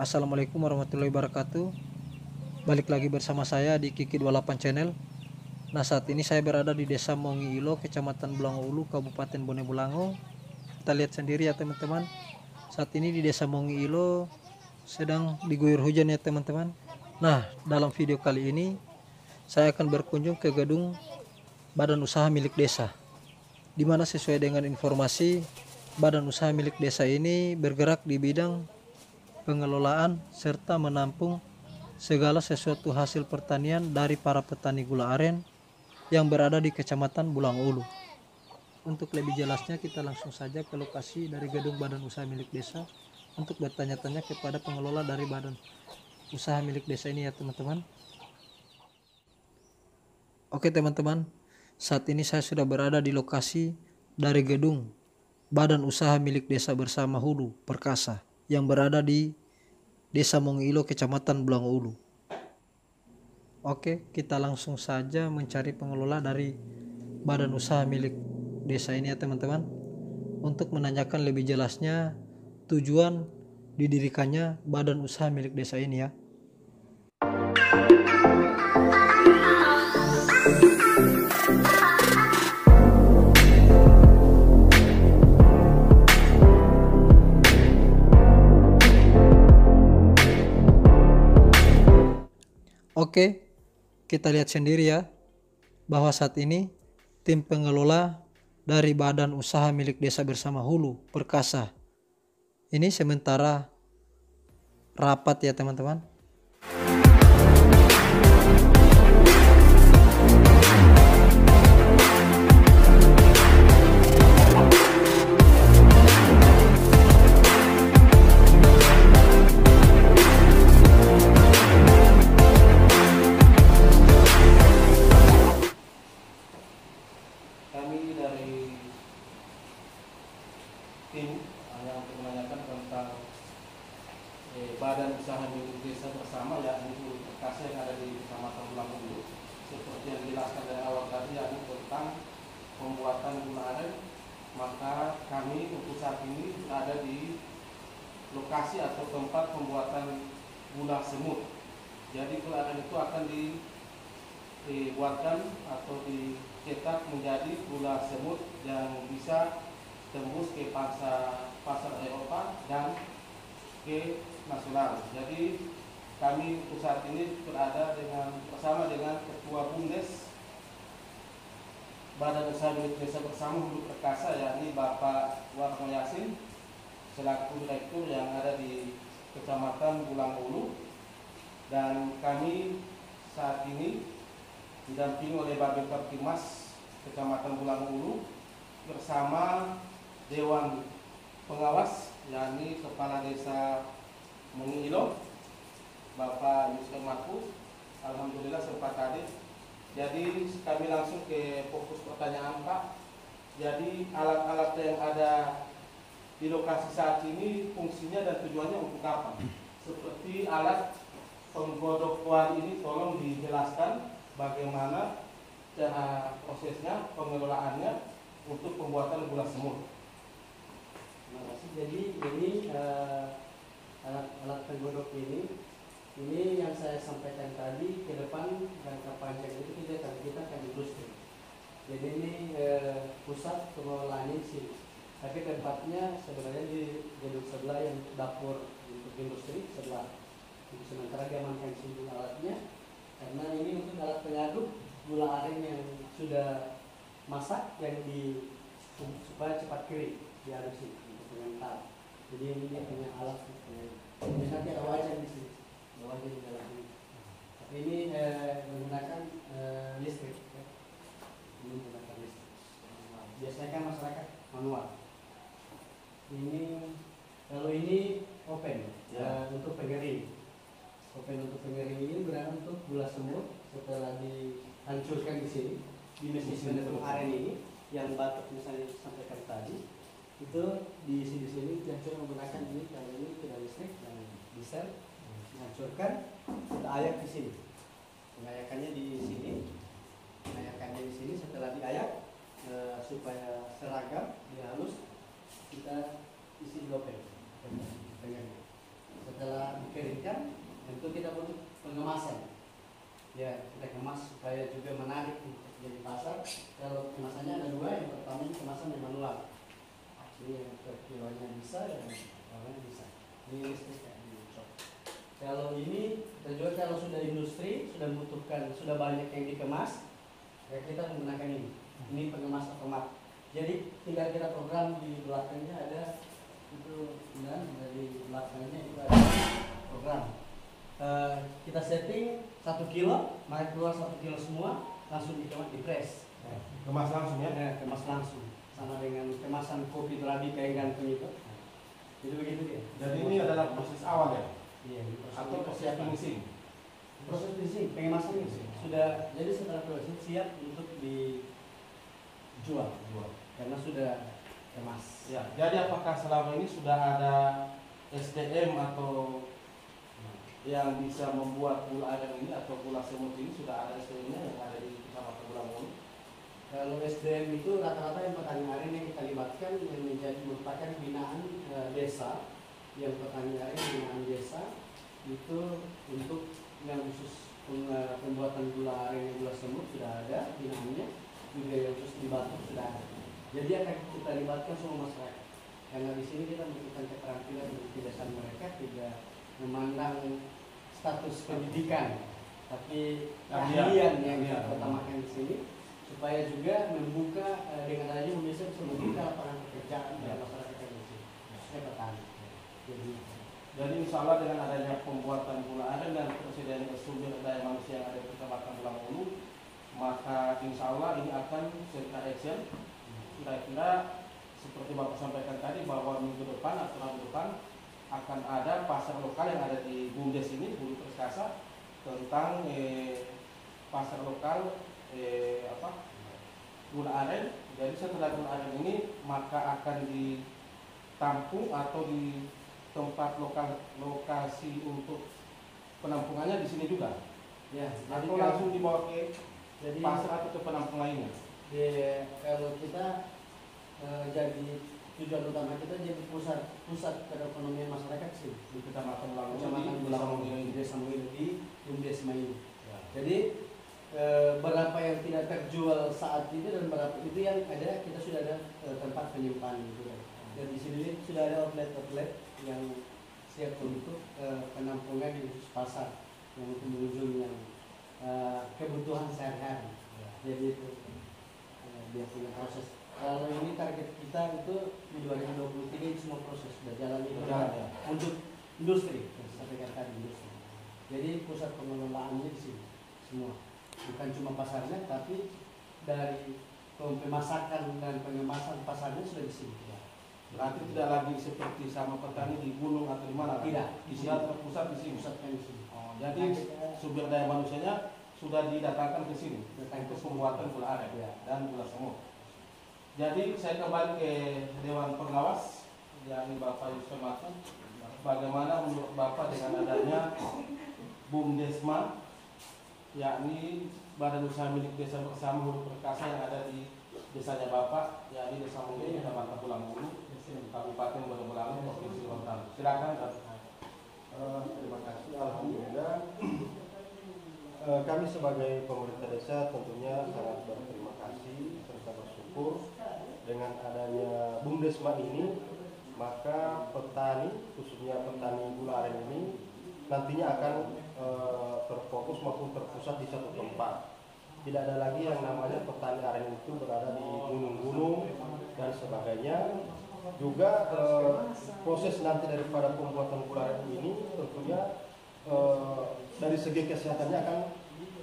Assalamualaikum warahmatullahi wabarakatuh. Balik lagi bersama saya di Kiki 28 Channel. Nah, saat ini saya berada di Desa Mongiilo, Kecamatan Bulango Ulu, Kabupaten Bone Bolango. Kita lihat sendiri ya teman-teman. Saat ini di Desa Mongiilo sedang diguyur hujan ya teman-teman. Nah, dalam video kali ini saya akan berkunjung ke gedung badan usaha milik desa, di mana sesuai dengan informasi, badan usaha milik desa ini bergerak di bidang pengelolaan serta menampung segala sesuatu hasil pertanian dari para petani gula aren yang berada di Kecamatan Bulango Ulu. Untuk lebih jelasnya kita langsung saja ke lokasi dari gedung badan usaha milik desa untuk bertanya-tanya kepada pengelola dari badan usaha milik desa ini ya teman-teman. Oke teman-teman, saat ini saya sudah berada di lokasi dari gedung badan usaha milik desa bersama Hulu Perkasa yang berada di Desa Mongiilo, Kecamatan Bulango Ulu. Oke, kita langsung saja mencari pengelola dari badan usaha milik desa ini ya teman-teman, untuk menanyakan lebih jelasnya tujuan didirikannya badan usaha milik desa ini ya. Oke, kita lihat sendiri ya, bahwa saat ini tim pengelola dari badan usaha milik desa bersama Hulu Perkasa ini sementara rapat ya teman-teman. Kami dari tim hanya untuk menanyakan tentang badan usaha milik desa bersama, yakni Hulu Perkasa yang ada di Kecamatan Bulango Ulu. Seperti yang dijelaskan dari awal tadi, yakni tentang pembuatan gula aren. Maka kami untuk saat ini berada di lokasi atau tempat pembuatan gula semut. Jadi gula aren itu akan dibuatkan atau dicetak menjadi gula semut yang bisa tembus ke pasar Eropa dan ke nasional. Jadi kami untuk saat ini berada bersama dengan Ketua BUMDes Badan Usaha Milik Desa Bersama Hulu Perkasa, yakni Bapak Warno Yasin selaku direktur yang ada di Kecamatan Bulango Ulu, dan kami saat ini didampingi oleh Babin Kaptimas Kecamatan Bulango Ulu bersama Dewan Pengawas, yakni Kepala Desa Mongiilo Bapak Yusuf Marfu, alhamdulillah sempat hadir. Jadi kami langsung ke fokus pertanyaan Pak. Jadi alat-alat yang ada di lokasi saat ini fungsinya dan tujuannya untuk apa? Seperti alat penggodok kuali ini, tolong dijelaskan bagaimana cara prosesnya, pengelolaannya untuk pembuatan gula semut. Terima kasih. Jadi alat penggodok ini yang saya sampaikan tadi, ke depan jangka panjang itu kita akan industri. Jadi ini pusat pengelolaan di sini. Tapi tempatnya sebenarnya di gedung sebelah yang dapur untuk industri sebelah. Sementara diamankan sini alatnya, karena ini untuk alat pengaduk gula aren yang sudah masak yang supaya cepat kering diaduk sini untuk mengental. Jadi ini punya alat. Ini nanti ada wajan di sini, ada wajan di dalam ini. Tapi ini menggunakan listrik. Ya. Ini menggunakan listrik. Biasanya kan masyarakat manual. Kalau ini open ya. Untuk pengering. Open untuk pengering ini berarti untuk gula semut setelah dihancurkan di sini di mesin aren ini yang batuk misalnya sampaikan tadi, itu di sini dihancurkan menggunakan ini, kalau ini tidak listrik dan diesel, dihancurkan, kita ayak di sini. Pengayakannya di sini, setelah diayak supaya seragam, dia halus, kita isi di lopen. Setelah dikeringkan ikan, tentu kita butuh pengemasan. Ya, kita kemas supaya juga menarik untuk jadi pasar. Kalau kemasannya ada dua, yang pertama kemasan yang manual. Ini yang per kilonya bisa, yang lainnya bisa. Ini listrik kayak di shop. Kalau ini kita jual kalau sudah industri, sudah membutuhkan, sudah banyak yang dikemas, ya kita menggunakan ini. Ini pengemas otomat. Jadi tinggal kita program di belakangnya ada itu, dan dari belakangnya itu ada program. Kita setting 1 kilo, maka keluar 1 kilo semua, langsung dikemas di press. Kemas langsung ya? Kemas langsung, sama dengan kemasan kopi terabi kayak gantung itu. Jadi begitu dia. Jadi ini adalah proses awal ya? Iya, Atau proses finishing? Proses finishing, pengemasan ini sudah. Jadi setelah proses siap untuk dijual, karena sudah kemas. Ya. Jadi apakah selama ini sudah ada SDM atau yang bisa membuat gula aren ini atau gula semut ini, sudah ada SDM-nya yang ada di Kecamatan Bulangulu? Kalau SDM itu rata-rata yang petani aren yang kita libatkan yang menjadi merupakan binaan desa, yang petani aren binaan desa itu untuk yang khusus pembuatan gula aren dan gula semut sudah ada binaannya, juga yang khusus di Batuk sudah ada. Jadi akan kita libatkan semua masyarakat, karena di sini kita membutuhkan keterampilan dan kebiasaan mereka, tidak memandang status pendidikan, tapi keahlian yang kita utamakan di sini, supaya juga membuka dengan adanya bisa membuka lapangan pekerjaan dari masyarakat yang di sini, khususnya petani. Jadi insya Allah dengan adanya pembuatan gula aren dan persediaan sumber daya manusia yang ada di Kecamatan Bulangulu, maka insya Allah ini akan serta action. Kira-kira seperti Bapak sampaikan tadi bahwa minggu depan atau minggu depan akan ada pasar lokal yang ada di BUMDes ini, Hulu Perkasa, tentang pasar lokal gula aren. Jadi setelah gula aren ini maka akan ditampung atau di tempat lokasi untuk penampungannya di sini juga. Ya, Atau langsung dibawa ke jadi pasar atau ke penampung lainnya. Kalau kita jadi tujuan utama kita jadi pusat perekonomian masyarakat sih Di Kecamatan Bulangulu, Kecamatan di Bulangulu, ini. di Desa Muil, di BUMDes Mayu. Ya. Jadi berapa yang tidak terjual saat ini dan berapa itu yang ada, kita sudah ada tempat penyimpanan gitu. Dan di sini sudah ada outlet yang siap untuk penampungan di khusus pasar yang untuk mengunjungi yang kebutuhan sehari-hari. Jadi itu dia punya proses. Kalau ini target kita itu di 2023 ini semua proses sudah jalan Ya. untuk industri, sampaikan tadi industri. Jadi pusat pengelolaannya di sini semua, bukan cuma pasarnya, tapi dari pemasakan dan pengemasan pasarnya sudah di sini. Berarti tidak lagi seperti sama petani di gunung atau di mana? Tidak, Di sini terpusat di sini. Pusatkan di sini. Oh, jadi sumber daya manusianya sudah didatangkan ke sini untuk pembuatan gula aren dan gula semut. Jadi saya kembali ke Dewan Pengawas, yakni Bapak Yusuf Matu. Bagaimana menurut Bapak dengan adanya BUMDesma, yakni Badan Usaha Milik Desa Bersama Hulu Perkasa yang ada di desanya Bapak, yakni Desa Mungil, Kecamatan Bulangulu, Kabupaten Bulangulu, Provinsi Kalimantan. Silakan. Terima kasih. Alhamdulillah. Kami sebagai pemerintah desa tentunya sangat berterima kasih serta bersyukur dengan adanya BUMDesma ini, maka petani, khususnya petani gula aren ini nantinya akan terfokus maupun terpusat di satu tempat. Tidak ada lagi yang namanya petani aren itu berada di gunung-gunung dan sebagainya. Juga proses nanti daripada pembuatan gula aren ini tentunya dari segi kesehatannya akan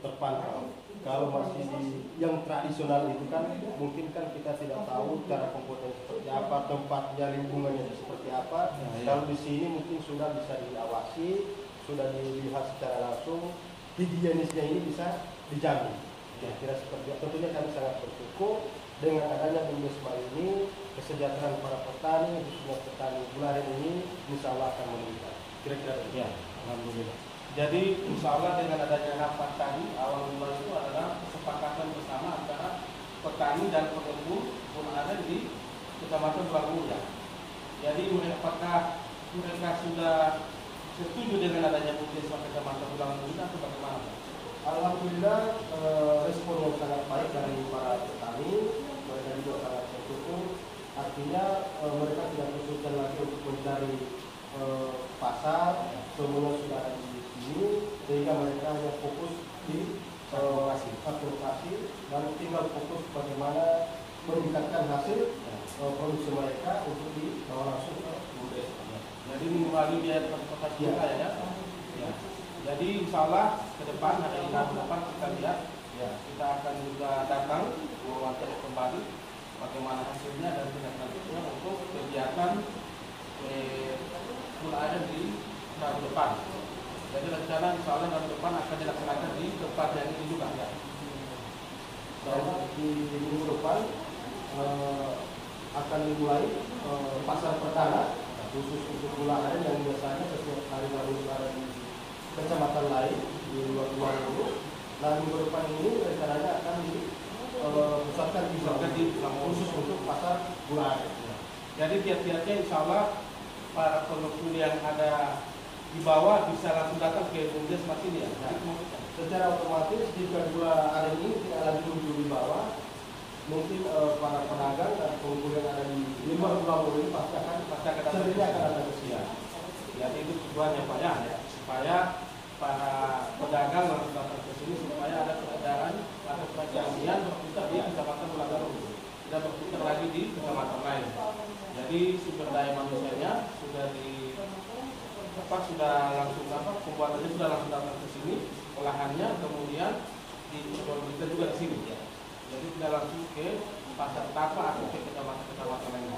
terpantau. Kalau masih di yang tradisional itu kan mungkin kan kita tidak tahu cara pembuatan seperti apa, tempatnya, lingkungannya seperti apa. Kalau di sini mungkin sudah bisa diawasi, sudah dilihat secara langsung, higienisnya ini bisa dijamin. Kira-kira seperti itu. Tentunya kami sangat bersyukur dengan adanya BUMDesma ini, kesejahteraan para petani, khususnya petani gula aren ini, insya Allah akan meningkat. Kira-kira Ya, alhamdulillah. Jadi insya Allah dengan adanya rapat tadi awal mula itu adalah kesepakatan bersama antara petani dan pengepul gula aren di Kecamatan Bulangulu ya. Jadi apakah mereka sudah setuju dengan adanya Puskesmas Kecamatan Bulangan Ulu atau bagaimana Pak? Alhamdulillah respon yang sangat baik dari para petani, mereka juga sangat bersyukur. Artinya mereka tidak kesulitan lagi untuk mencari pasar, semuanya sudah ada di sini, sehingga mereka hanya fokus di satu lokasi dan tinggal fokus bagaimana meningkatkan hasil produksi mereka untuk dibawa langsung ke BUMDes. Jadi mengurangi biaya transportasi juga ya. Ya. Jadi insya Allah ke depan hari Rabu depan kita lihat, ya, kita akan juga datang mewakili kembali bagaimana hasilnya dan tindak lanjutnya untuk kegiatan gula aren di Rabu depan. Jadi rencana insya Allah Rabu depan akan dilaksanakan di tempat yang ini juga ya. Dan di minggu depan akan dimulai pasar perdana khusus untuk gula aren yang biasanya setiap hari Rabu ada di kecamatan lain di luar Ulu. Nah minggu depan ini rencananya akan dipusatkan di khusus untuk pasar gula aren. Jadi tiap-tiapnya insya Allah para pengunjung yang ada di bawah bisa langsung datang ke BUMDes ini ya. Secara otomatis jika gula aren ini tidak lagi muncul di bawah, mungkin para pedagang dan pengumpul yang ada di luar Pulau Ulu ini pasti akan sendiri akan ada ke sini. Jadi itu tujuannya Pak ya, supaya para pedagang langsung datang ke sini supaya ada peredaran atau perjalanan berputar di Kecamatan Bulangan Ulu, tidak berputar lagi di kecamatan lain. Jadi sumber daya manusianya sudah langsung pembuatannya sudah langsung datang ke sini, olahannya kemudian diperjualbelikan juga di sini ya. Jadi tidak langsung ke pasar tapa atau ke kecamatan lain.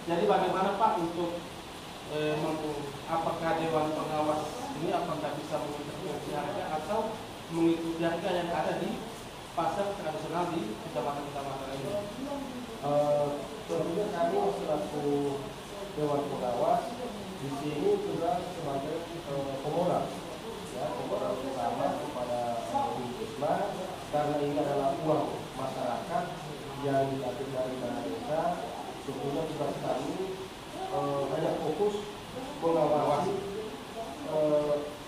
Jadi bagaimana Pak untuk apakah Dewan Pengawas ini apakah bisa mengintervensi harga atau mengikuti harga yang ada di pasar tradisional di kecamatan lain? Tentunya kami selaku Dewan Pengawas di sini juga sebagai pemodal, ya, pemodal utama kepada Puskesmas karena ini adalah uang masyarakat yang diambil dari dana desa. Tentunya tugas kami hanya fokus mengawasi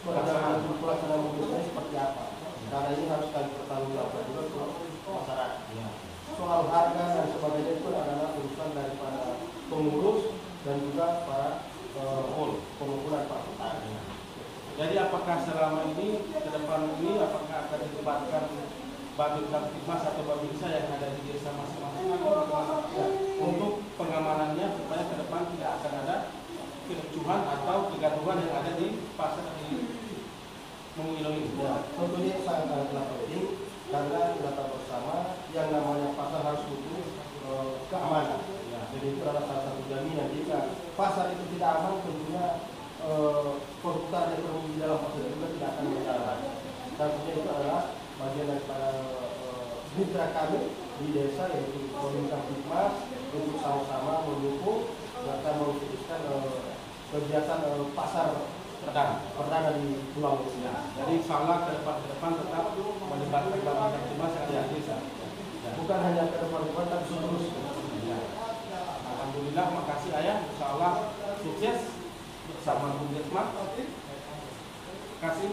pelaksanaan modusnya seperti apa. Karena ini harus kami pertanggungjawabkan juga ke masyarakat. Ya. Soal harga dan sebagainya itu adalah urusan daripada pengurus dan juga para pengumpulan Pak Petani. Jadi apakah selama ini ke depan ini apakah akan ditempatkan Babin Kamtibmas atau Babinsa yang ada di desa masing-masing untuk pengamanannya supaya ke depan tidak akan ada kericuhan atau kegaduhan yang ada di pasar di Mengilo ini? Ya, tentunya sangat penting karena kita tahu bersama yang namanya pasar harus butuh keamanan. Ya, jadi itu adalah salah satu jaminan. Jika pasar itu tidak aman, tentunya perputaran ekonomi di dalam pasar juga tidak akan berjalan. Tentunya itu adalah bagian daripada mitra kami di desa yaitu Babin Kamtibmas untuk sama-sama mendukung serta mewujudkan kegiatan pasar perdana di Pulau Ulu. Jadi insya Allah ke depan tetap melibatkan Babin Kamtibmas yang ada di desa. Bukan hanya ke depan tapi seterusnya. Alhamdulillah, makasih Ayah. Insya Allah sukses bersama Puskesmas. Terima kasih.